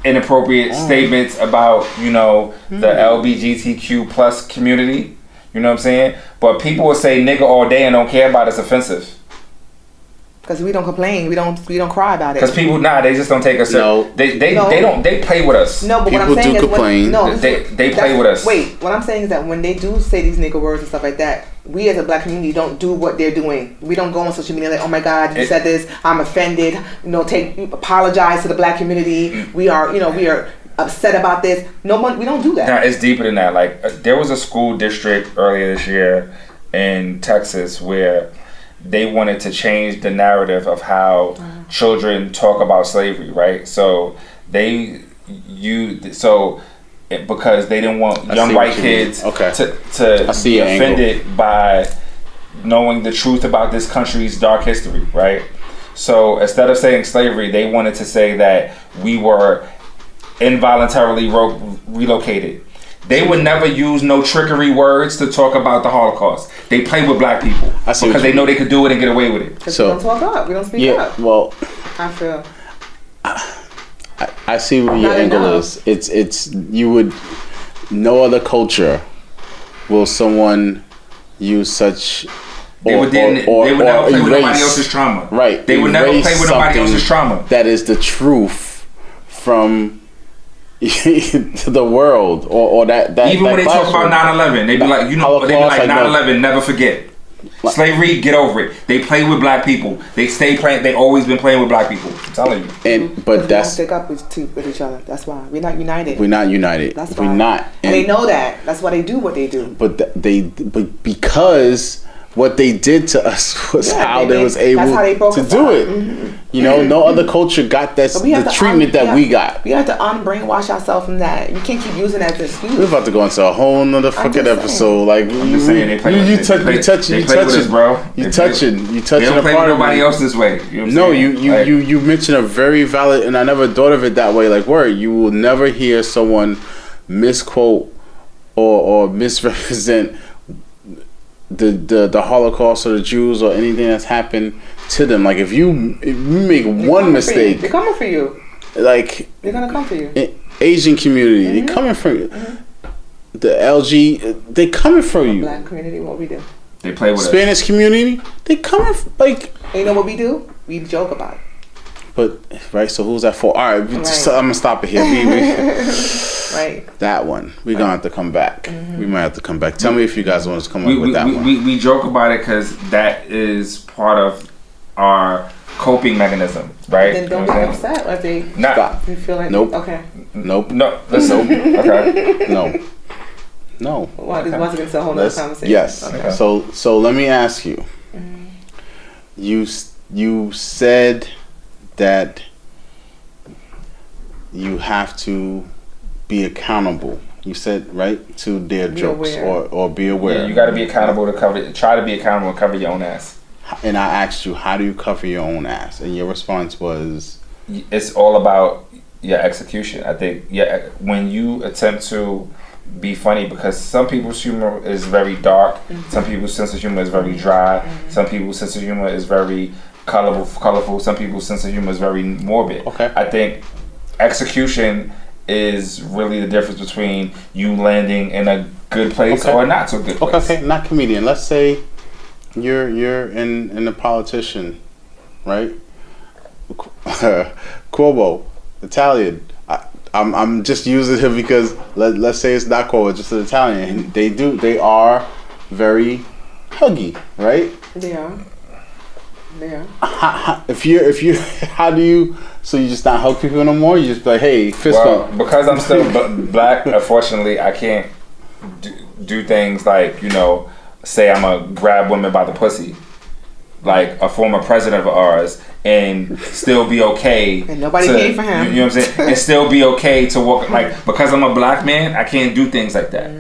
[SPEAKER 2] inappropriate statements about, the LGBTQ plus community. You know what I'm saying? But people will say nigga all day and don't care about it's offensive.
[SPEAKER 3] Because we don't complain. We don't cry about it.
[SPEAKER 2] Because people, they just don't take us serious. They play with us.
[SPEAKER 3] No, but
[SPEAKER 1] people
[SPEAKER 3] what I'm saying
[SPEAKER 1] do complain.
[SPEAKER 2] They play with us.
[SPEAKER 3] Wait, what I'm saying is that when they do say these nigga words and stuff like that, we as a black community don't do what they're doing. We don't go on social media like, oh my God, you said this, I'm offended. Apologize to the black community. We are upset about this. We don't do that.
[SPEAKER 2] Nah, it's deeper than that. Like, there was a school district earlier this year in Texas where they wanted to change the narrative of how children talk about slavery, right? So because they didn't want young white kids to be offended by knowing the truth about this country's dark history, right? So instead of saying slavery, they wanted to say that we were involuntarily relocated. They would never use no trickery words to talk about the Holocaust. They play with black people because they know they could do it and get away with it.
[SPEAKER 3] Because we don't talk up. We don't speak up.
[SPEAKER 1] Well,
[SPEAKER 3] I feel.
[SPEAKER 1] I see what your angle is. It's you would no other culture will someone use such.
[SPEAKER 2] They would never play with nobody else's trauma.
[SPEAKER 1] Right.
[SPEAKER 2] They would never play with nobody else's trauma.
[SPEAKER 1] That is the truth from the world or that
[SPEAKER 2] even when they talk about 9/11, they be like, 9/11, never forget. Slavery, get over it. They play with black people. They stay playing. They always been playing with black people. I'm telling you.
[SPEAKER 3] We
[SPEAKER 1] But
[SPEAKER 3] don't
[SPEAKER 1] that's
[SPEAKER 3] stick up with each other. That's why we're not united.
[SPEAKER 1] we're not united.
[SPEAKER 3] That's
[SPEAKER 1] we're
[SPEAKER 3] why.
[SPEAKER 1] not.
[SPEAKER 3] And they know that. That's why they do what they do.
[SPEAKER 1] But but because what they did to us was how they was able
[SPEAKER 3] that's how they broke
[SPEAKER 1] to
[SPEAKER 3] us
[SPEAKER 1] do
[SPEAKER 3] up.
[SPEAKER 1] it.
[SPEAKER 3] Mm-hmm.
[SPEAKER 1] You know, no other culture got that
[SPEAKER 3] But we have
[SPEAKER 1] the
[SPEAKER 3] to
[SPEAKER 1] treatment that we got.
[SPEAKER 3] We have to unbrainwash ourselves from that. You can't keep using that as an excuse.
[SPEAKER 1] We're about to go into a whole nother fucking
[SPEAKER 3] just saying.
[SPEAKER 1] episode. Like
[SPEAKER 2] I'm just saying they play with us, bro.
[SPEAKER 1] You touching
[SPEAKER 2] They
[SPEAKER 1] a
[SPEAKER 2] don't play
[SPEAKER 1] part
[SPEAKER 2] with
[SPEAKER 1] of
[SPEAKER 2] nobody
[SPEAKER 1] me.
[SPEAKER 2] else this way. You know what I'm
[SPEAKER 1] No,
[SPEAKER 2] saying?
[SPEAKER 1] you mentioned a very valid, and I never thought of it that way. Like, word, you will never hear someone misquote or misrepresent the Holocaust or the Jews or anything that's happened to them. Like, if you make one mistake,
[SPEAKER 3] they're coming for you.
[SPEAKER 1] like
[SPEAKER 3] They're gonna come for you.
[SPEAKER 1] Asian community, they coming for you. The LG, they coming for you.
[SPEAKER 3] Black community, what we do.
[SPEAKER 2] They play with us.
[SPEAKER 1] Spanish community, they coming like.
[SPEAKER 3] And you know what we do? We joke about it.
[SPEAKER 1] But right, so who's that for? All right, I'm gonna stop it here.
[SPEAKER 3] Right.
[SPEAKER 1] That one, we're gonna have to come back. We might have to come back. Tell me if you guys want us to come up with that one.
[SPEAKER 2] We joke about it because that is part of our coping mechanism, right?
[SPEAKER 3] Then don't
[SPEAKER 2] You know
[SPEAKER 3] get
[SPEAKER 2] what I'm saying?
[SPEAKER 3] upset if they
[SPEAKER 2] Nah.
[SPEAKER 3] you feel like
[SPEAKER 1] Nope.
[SPEAKER 3] okay.
[SPEAKER 1] Nope.
[SPEAKER 2] No, listen. Okay.
[SPEAKER 1] No.
[SPEAKER 3] Well, this once again, it's a whole nother
[SPEAKER 1] Let's-
[SPEAKER 3] conversation.
[SPEAKER 1] yes.
[SPEAKER 3] Okay.
[SPEAKER 1] So let me ask you. You said that you have to be accountable. You said, right, to their
[SPEAKER 3] Be
[SPEAKER 1] jokes
[SPEAKER 3] aware.
[SPEAKER 1] or be aware.
[SPEAKER 2] Yeah, you got to be accountable to try to be accountable and cover your own ass.
[SPEAKER 1] And I asked you, how do you cover your own ass? And your response was,
[SPEAKER 2] It's all about your execution. I think, when you attempt to be funny, because some people's humor is very dark, some people's sense of humor is very dry, some people's sense of humor is very colorful, some people's sense of humor is very morbid.
[SPEAKER 1] Okay.
[SPEAKER 2] I think execution is really the difference between you landing in a good place
[SPEAKER 1] Okay.
[SPEAKER 2] or not so good place.
[SPEAKER 1] okay, not comedian. Let's say you're in a politician, right? Cuomo, Italian. I'm just using him because let's say it's not Cuomo, just an Italian. They are very huggy, right?
[SPEAKER 3] They are.
[SPEAKER 1] If you how do you? So you just not hug people no more? You just be like, hey, fist bump.
[SPEAKER 2] Because I'm still black, unfortunately, I can't do things like, say I'm gonna grab women by the pussy, like a former president of ours, and still be okay.
[SPEAKER 3] And nobody paid for him.
[SPEAKER 2] You know what I'm saying? And still be okay to walk, like, because I'm a black man, I can't do things like that,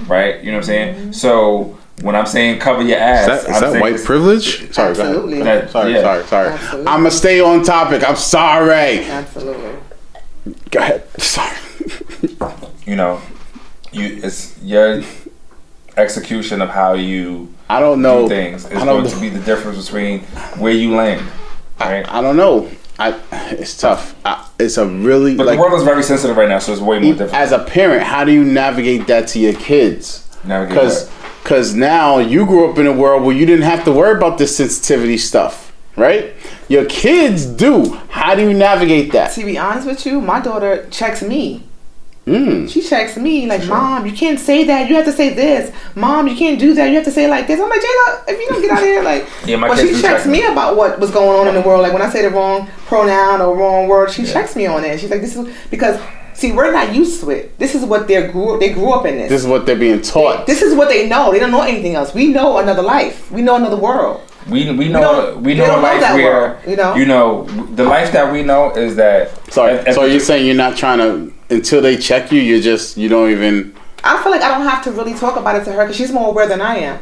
[SPEAKER 2] right? You know what I'm saying? So when I'm saying cover your ass,
[SPEAKER 1] Is that white privilege? Sorry,
[SPEAKER 3] Absolutely.
[SPEAKER 1] go ahead. Sorry.
[SPEAKER 3] Absolutely.
[SPEAKER 1] I'm gonna stay on topic. I'm sorry.
[SPEAKER 3] Absolutely.
[SPEAKER 1] Go ahead. Sorry.
[SPEAKER 2] It's your execution of how you
[SPEAKER 1] I don't know.
[SPEAKER 2] do things is going to be the difference between where you land. Right?
[SPEAKER 1] I don't know. It's tough. It's a really
[SPEAKER 2] But the world is very sensitive right now, so it's way more difficult.
[SPEAKER 1] as a parent, how do you navigate that to your kids? Because now you grew up in a world where you didn't have to worry about this sensitivity stuff, right? Your kids do. How do you navigate that?
[SPEAKER 3] To be honest with you, my daughter checks me.
[SPEAKER 1] Mm.
[SPEAKER 3] She checks me like, Mom, you can't say that. You have to say this. Mom, you can't do that. You have to say it like this. I'm like, Jayla, if you don't get out of here, like,
[SPEAKER 2] Yeah, my
[SPEAKER 3] but
[SPEAKER 2] kids
[SPEAKER 3] she
[SPEAKER 2] do
[SPEAKER 3] checks
[SPEAKER 2] check
[SPEAKER 3] me
[SPEAKER 2] me.
[SPEAKER 3] about what was going on in the world. Like when I say the wrong pronoun or wrong word, she checks me on it. She's like, this is because see, we're not used to it. This is what they grew up in this.
[SPEAKER 1] This is what they're being taught.
[SPEAKER 3] This is what they know. They don't know anything else. We know another life. We know another world.
[SPEAKER 2] We know
[SPEAKER 3] don't
[SPEAKER 2] a
[SPEAKER 3] know
[SPEAKER 2] life
[SPEAKER 3] that
[SPEAKER 2] where
[SPEAKER 3] world,
[SPEAKER 2] the life that we know is that.
[SPEAKER 1] Sorry. So you're saying you're not trying to until they check you. You don't even.
[SPEAKER 3] I feel like I don't have to really talk about it to her because she's more aware than I am.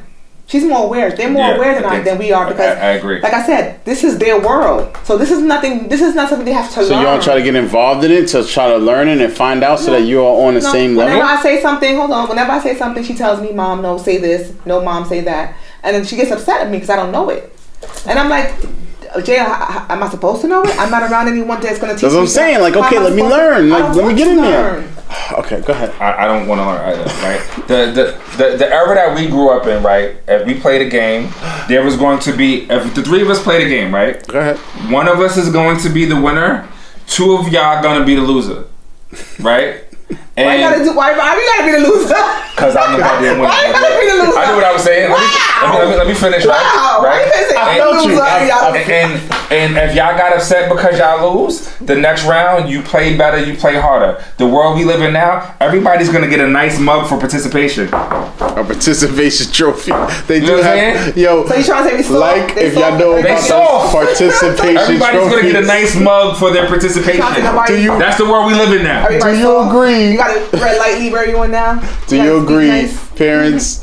[SPEAKER 3] She's more aware. They're more aware than we are because
[SPEAKER 2] I agree.
[SPEAKER 3] Like I said, this is their world. So this is nothing. This is not something they have to learn.
[SPEAKER 1] So you don't try to get involved in it to try to learn it and find out so that you are on the same level.
[SPEAKER 3] Whenever I say something, whenever I say something, she tells me, "Mom, no, say this. No, Mom, say that." And then she gets upset at me because I don't know it. And I'm like, Jay, am I supposed to know it? I'm not around anyone that's going to teach me.
[SPEAKER 1] That's what I'm saying. Like, okay, let me learn. Like, let me get in there. Okay, go ahead.
[SPEAKER 2] I don't want to learn either, right? The era that we grew up in, right? If we played a game, there was going to be, if the three of us played a game, right?
[SPEAKER 1] Go ahead.
[SPEAKER 2] One of us is going to be the winner. Two of y'all going to be the loser, right?
[SPEAKER 3] Why you gotta be the loser?
[SPEAKER 2] Because I knew I didn't win.
[SPEAKER 3] Why you gotta be the loser?
[SPEAKER 2] I knew what I was saying. Let me finish,
[SPEAKER 3] Wow.
[SPEAKER 2] right?
[SPEAKER 3] I felt you.
[SPEAKER 2] And if y'all got upset because y'all lose, the next round you play better, you play harder. The world we live in now, everybody's gonna get a nice mug for participation.
[SPEAKER 1] A participation trophy. They
[SPEAKER 2] You
[SPEAKER 1] do
[SPEAKER 2] know what I'm
[SPEAKER 1] have,
[SPEAKER 2] saying?
[SPEAKER 1] yo.
[SPEAKER 3] So you trying to say we soft?
[SPEAKER 1] Like
[SPEAKER 3] They
[SPEAKER 1] if y'all
[SPEAKER 3] soft?
[SPEAKER 1] know
[SPEAKER 3] They
[SPEAKER 1] about
[SPEAKER 2] soft.
[SPEAKER 1] those participation
[SPEAKER 2] Everybody's
[SPEAKER 1] trophies.
[SPEAKER 2] gonna get a nice mug for their participation.
[SPEAKER 3] Do you-
[SPEAKER 2] That's the world we live in now.
[SPEAKER 3] Everybody
[SPEAKER 1] Do you
[SPEAKER 3] soft?
[SPEAKER 1] agree?
[SPEAKER 3] You got a red light leave everyone now?
[SPEAKER 1] Do
[SPEAKER 3] gotta
[SPEAKER 1] you
[SPEAKER 3] speak
[SPEAKER 1] agree,
[SPEAKER 3] nice?
[SPEAKER 1] parents?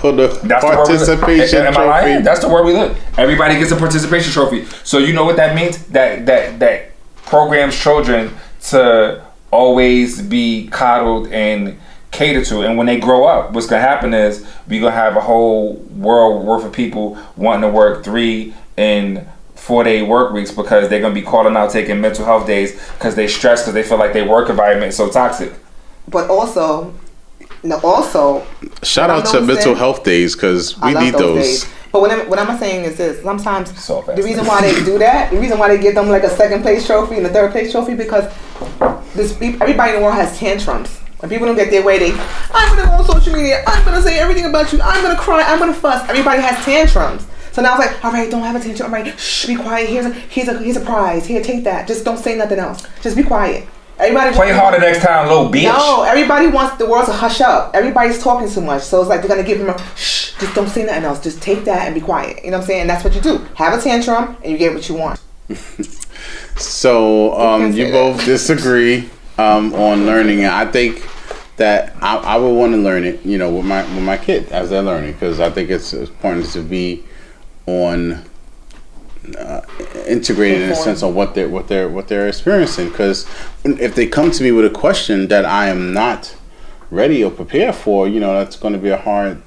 [SPEAKER 1] On the
[SPEAKER 2] That's
[SPEAKER 1] participation
[SPEAKER 2] the world we live. Am I lying?
[SPEAKER 1] trophy.
[SPEAKER 2] That's the world we live. Everybody gets a participation trophy. So you know what that means? That programs children to always be coddled and catered to. And when they grow up, what's gonna happen is we're gonna have a whole world worth of people wanting to work 3 and 4-day work weeks because they're gonna be calling out taking mental health days because they stress because they feel like their work environment is so toxic.
[SPEAKER 3] But also,
[SPEAKER 1] Shout
[SPEAKER 3] what
[SPEAKER 1] out
[SPEAKER 3] I'm
[SPEAKER 1] to mental
[SPEAKER 3] noticing-
[SPEAKER 1] health days because
[SPEAKER 3] I
[SPEAKER 1] we
[SPEAKER 3] love
[SPEAKER 1] need those.
[SPEAKER 3] days. But what I'm saying is this: sometimes
[SPEAKER 2] So fast.
[SPEAKER 3] the reason why they do that, the reason why they give them like a second place trophy and a third place trophy, because everybody in the world has tantrums. When people don't get their way, I'm gonna go on social media, I'm gonna say everything about you, I'm gonna cry, I'm gonna fuss. Everybody has tantrums. So now it's like, all right, don't have a tantrum. All right, shh, be quiet. Here's a prize. Here, take that. Just don't say nothing else. Just be quiet. Everybody
[SPEAKER 2] Play harder next time, little bitch.
[SPEAKER 3] No, everybody wants the world to hush up. Everybody's talking too much. So it's like they're going to give him a shh, just don't say nothing else. Just take that and be quiet. You know what I'm saying? And that's what you do. Have a tantrum and you get what you want.
[SPEAKER 1] So
[SPEAKER 3] can
[SPEAKER 1] you
[SPEAKER 3] say
[SPEAKER 1] both
[SPEAKER 3] that.
[SPEAKER 1] disagree on learning it. I think that I would want to learn it, you know, with my kid as they're learning, because I think it's important to be on integrated in a sense of what they're experiencing. Because if they come to me with a question that I am not ready or prepared for, you know, that's going to be a hard,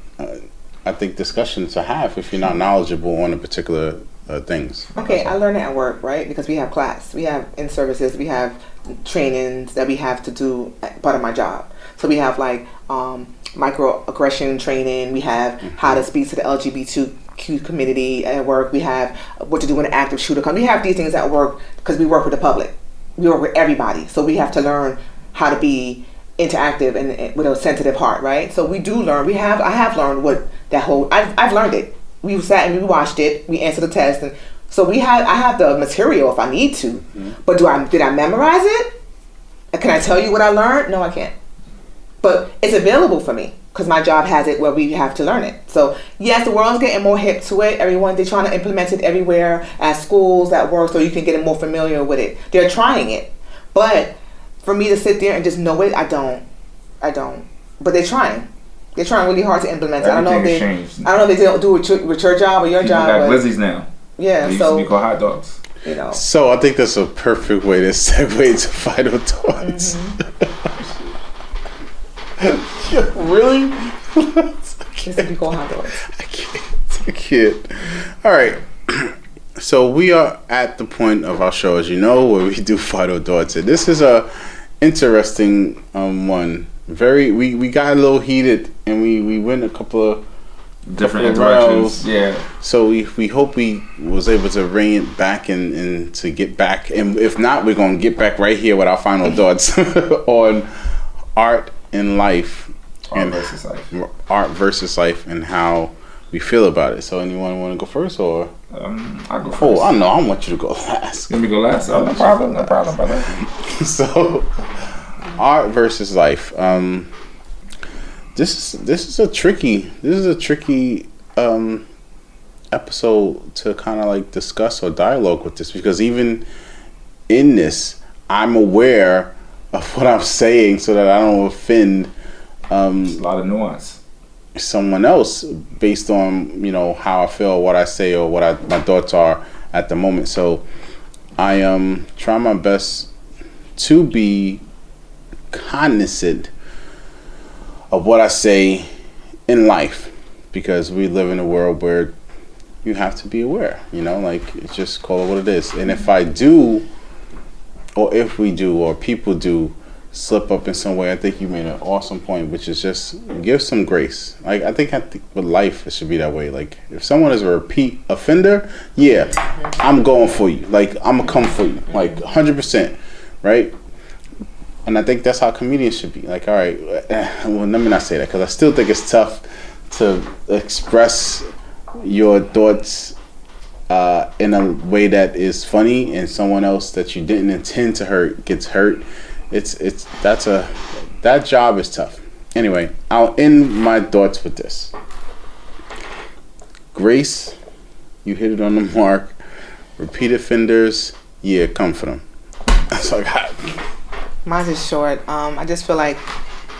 [SPEAKER 1] I think, discussion to have if you're not knowledgeable on a particular things.
[SPEAKER 3] Okay, I learned it at work, right? Because we have class. We have in services. We have trainings that we have to do as part of my job. So we have like microaggression training. We have how to speak to the LGBTQ community at work. We have what to do when an active shooter comes. We have these things at work because we work with the public. We work with everybody. So we have to learn how to be interactive and with a sensitive heart, right? So we do learn. I have learned what that whole. I've learned it. We sat and we watched it. We answered the test, and so I have the material if I need to. But did I memorize it? Can I tell you what I learned? No, I can't. But it's available for me because my job has it where we have to learn it. So yes, the world's getting more hip to it. They're trying to implement it everywhere at schools, at work, so you can get more familiar with it. They're trying it, but for me to sit there and just know it, I don't. But they're trying. They're trying really hard to implement it. I don't know if they don't do it with your job or your
[SPEAKER 2] People
[SPEAKER 3] job.
[SPEAKER 2] got
[SPEAKER 3] But
[SPEAKER 2] glizzies now.
[SPEAKER 3] yeah,
[SPEAKER 2] They used
[SPEAKER 3] so
[SPEAKER 2] to be called hot dogs.
[SPEAKER 3] you know.
[SPEAKER 1] So I think that's a perfect way to segue to final thoughts. Really?
[SPEAKER 3] Just to be called hot dogs.
[SPEAKER 1] I can't. All right. So we are at the point of our show, as you know, where we do final thoughts, and this is a interesting one. We got a little heated, and we went a couple of
[SPEAKER 2] Different
[SPEAKER 1] couple of
[SPEAKER 2] interactions.
[SPEAKER 1] rounds.
[SPEAKER 2] Yeah.
[SPEAKER 1] So we hope we was able to rein it back and to get back, and if not, we're gonna get back right here with our final thoughts on art and life,
[SPEAKER 2] Art versus life.
[SPEAKER 1] art versus life, and how we feel about it. So anyone want to go first, or?
[SPEAKER 2] I'll go first.
[SPEAKER 1] Oh, I know. I want you to go last.
[SPEAKER 2] Let me go last. Oh, no problem, brother.
[SPEAKER 1] So, art versus life. This is a tricky episode to kind of like discuss or dialogue with this, because even in this, I'm aware of what I'm saying so that I don't offend
[SPEAKER 2] A lot of nuance.
[SPEAKER 1] someone else based on, you know, how I feel, what I say, or what my thoughts are at the moment. So I try my best to be cognizant of what I say in life, because we live in a world where you have to be aware, you know, like, it's just call it what it is. And if I do, or if we do, or people do slip up in some way, I think you made an awesome point, which is just give some grace. Like, I think with life, it should be that way. Like, if someone is a repeat offender, yeah, I'm going for you. Like, I'm gonna come for you, like 100%, right? And I think that's how comedians should be. Like, all right, well, let me not say that because I still think it's tough to express your thoughts in a way that is funny, and someone else that you didn't intend to hurt gets hurt. That job is tough. Anyway, I'll end my thoughts with this. Grace, you hit it on the mark. Repeat offenders, yeah, come for them. That's all I got.
[SPEAKER 3] Mine's is short. I just feel like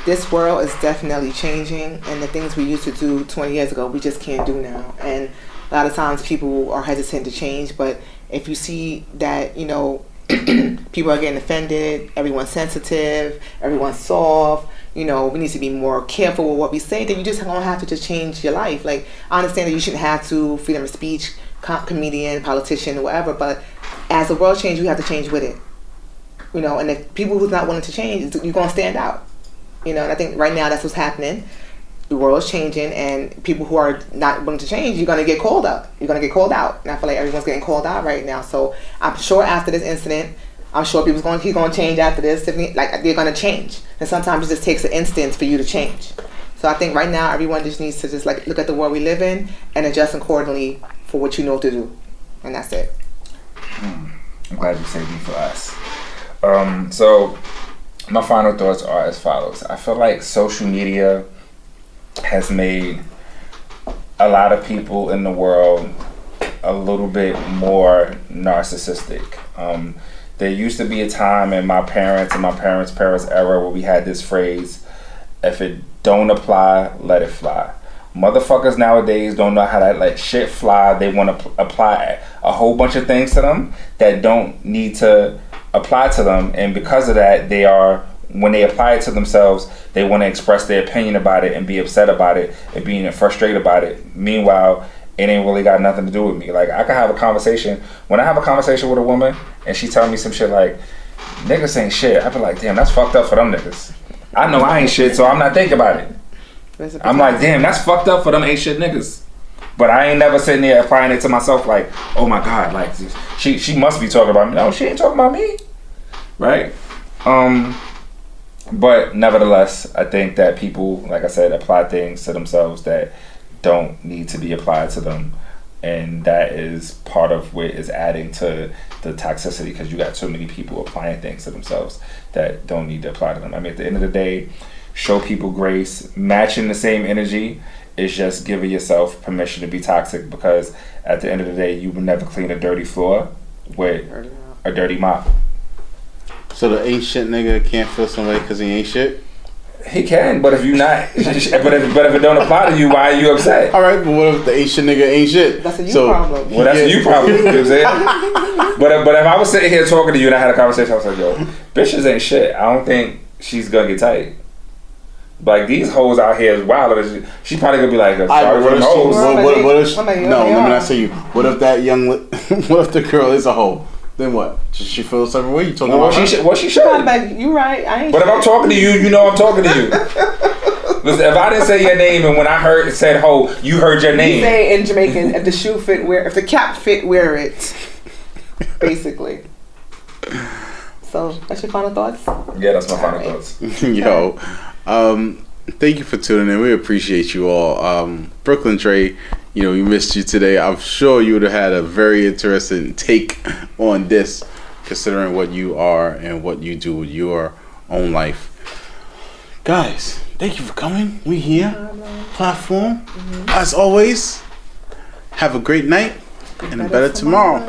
[SPEAKER 3] this world is definitely changing, and the things we used to do 20 years ago, we just can't do now. And a lot of times people are hesitant to change, but if you see that, you know, people are getting offended, everyone's sensitive, everyone's soft, you know, we need to be more careful with what we say, then you just don't have to just change your life. Like, I understand that you shouldn't have to, freedom of speech, comedian, politician, whatever, but as the world changes, you have to change with it. You know, and if people who's not willing to change, you're going to stand out. You know, and I think right now that's what's happening. The world's changing, and people who are not willing to change, you're going to get called up. You're going to get called out. And I feel like everyone's getting called out right now. So I'm sure after this incident, I'm sure he's going to change after this. Like, they're going to change. And sometimes it just takes an instant for you to change. So I think right now everyone just needs to just like look at the world we live in and adjust accordingly for what you know to do. And that's it.
[SPEAKER 2] I'm glad you saved me for us. So my final thoughts are as follows. I feel like social media has made a lot of people in the world a little bit more narcissistic. There used to be a time in my parents' era where we had this phrase, if it don't apply, let it fly. Motherfuckers nowadays don't know how to let shit fly. They want to apply a whole bunch of things to them that don't need to apply to them, and because of that, when they apply it to themselves, they want to express their opinion about it and be upset about it and being frustrated about it. Meanwhile, it ain't really got nothing to do with me. Like, I can have a conversation. When I have a conversation with a woman and she tell me some shit like, niggas ain't shit, I be like, damn, that's fucked up for them niggas. I know I ain't shit, so I'm not thinking about it. I'm like, damn, that's fucked up for them ain't shit niggas. But I ain't never sitting there applying it to myself like, oh my God, like, she must be talking about me. No, she ain't talking about me. Right? But nevertheless, I think that people, like I said, apply things to themselves that don't need to be applied to them. And that is part of what is adding to the toxicity, because you got too many people applying things to themselves that don't need to apply to them. I mean, at the end of the day, show people grace. Matching the same energy is just giving yourself permission to be toxic, because at the end of the day, you will never clean a dirty floor with a dirty mop.
[SPEAKER 1] So the ain't shit nigga can't feel some way because he ain't shit?
[SPEAKER 2] He can, but if you not, but if it don't apply to you, why are you upset?
[SPEAKER 1] All right, but what if the ain't shit nigga ain't shit?
[SPEAKER 3] That's a you problem.
[SPEAKER 2] Well, that's a you problem. You know what I'm saying? But if I was sitting here talking to you and I had a conversation, I was like, yo, bitches ain't shit. I don't think she's gonna get tight. Like, these hoes out here is wild. She probably gonna be like, sorry for them hoes.
[SPEAKER 1] What if let me not say you. What if that what if the girl is a hoe? Then what? Does she feel a certain way? You talking about her?
[SPEAKER 2] What she should.
[SPEAKER 3] You right. I ain't.
[SPEAKER 2] But if I'm talking to you, you know I'm talking to you. Listen, if I didn't say your name and when I said ho, you heard your name.
[SPEAKER 3] You say in Jamaican, if the shoe fit, if the cap fit, wear it. Basically. So that's your final thoughts?
[SPEAKER 2] Yeah, that's my final thoughts.
[SPEAKER 1] Yo, thank you for tuning in. We appreciate you all. Brooklyn Dre, you know, we missed you today. I'm sure you would have had a very interesting take on this, considering what you are and what you do with your own life. Guys, thank you for coming. We here. Platform. Mm-hmm. As always, have a great night and a better tomorrow.